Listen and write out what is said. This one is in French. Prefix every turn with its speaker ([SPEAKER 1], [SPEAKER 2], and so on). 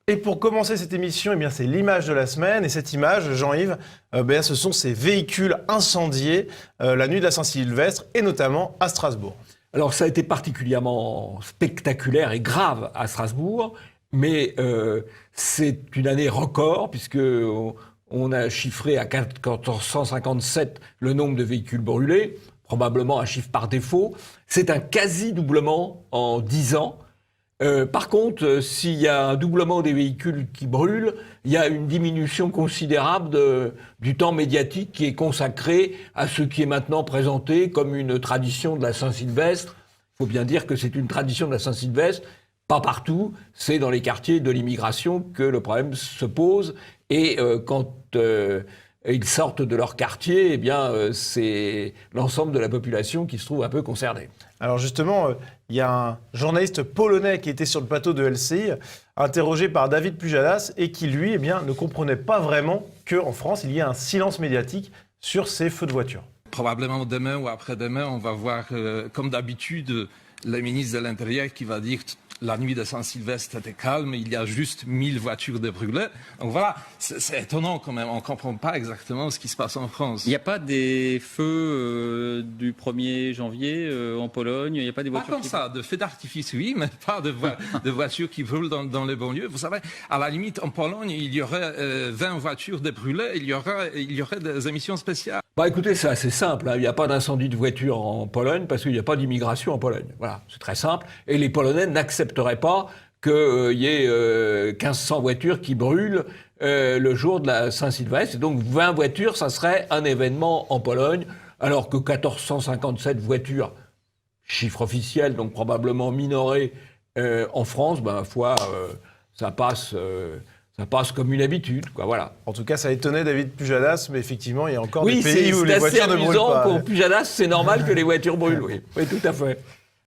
[SPEAKER 1] Et pour commencer cette émission, eh bien, c'est l'image de la semaine. Et cette image, Jean-Yves, ce sont ces véhicules incendiés la nuit de la Saint-Sylvestre et notamment à Strasbourg.
[SPEAKER 2] Alors ça a été particulièrement spectaculaire et grave à Strasbourg, mais c'est une année record puisque on a chiffré à 1457 le nombre de véhicules brûlés, probablement un chiffre par défaut. C'est un quasi-doublement en 10 ans. Par contre, s'il y a un doublement des véhicules qui brûlent, il y a une diminution considérable du temps médiatique qui est consacré à ce qui est maintenant présenté comme une tradition de la Saint-Sylvestre. Il faut bien dire que c'est une tradition de la Saint-Sylvestre, pas partout, c'est dans les quartiers de l'immigration que le problème se pose. Et quand ils sortent de leur quartier, eh bien, c'est l'ensemble de la population qui se trouve un peu concernée.
[SPEAKER 1] Alors justement, il y a un journaliste polonais qui était sur le plateau de LCI, interrogé par David Pujadas, et qui, lui, ne comprenait pas vraiment qu'en France, il y ait un silence médiatique sur ces feux de voiture.
[SPEAKER 3] Probablement demain ou après-demain, on va voir, comme d'habitude, le ministre de l'Intérieur qui va dire la nuit de Saint-Sylvestre était calme, il y a juste 1000 voitures de brûlées. Donc voilà, c'est étonnant quand même, on ne comprend pas exactement ce qui se passe en France.
[SPEAKER 4] Il n'y a pas des feux du 1er janvier en Pologne, il n'y a pas des voitures
[SPEAKER 3] pas comme ça, de feux d'artifice, oui, mais pas de voitures qui brûlent dans les banlieues. Vous savez, à la limite, en Pologne, il y aurait 20 voitures de brûlées, il y aurait des émissions spéciales.
[SPEAKER 2] Écoutez, c'est assez simple. Il n'y a pas d'incendie de voiture en Pologne parce qu'il n'y a pas d'immigration en Pologne. Voilà, c'est très simple. Et les Polonais n'accepteraient pas qu'il y ait 1500 voitures qui brûlent le jour de la Saint-Sylvestre. Et donc 20 voitures, ça serait un événement en Pologne, alors que 1457 voitures, chiffre officiel, donc probablement minoré en France, ça passe... Ça passe comme une habitude, quoi, voilà.
[SPEAKER 1] En tout cas, ça a étonné David Pujadas, mais effectivement, il y a encore des pays où les voitures ne brûlent pas.
[SPEAKER 2] Oui, c'est assez amusant pour Pujadas, c'est normal que les voitures brûlent, oui, tout à fait.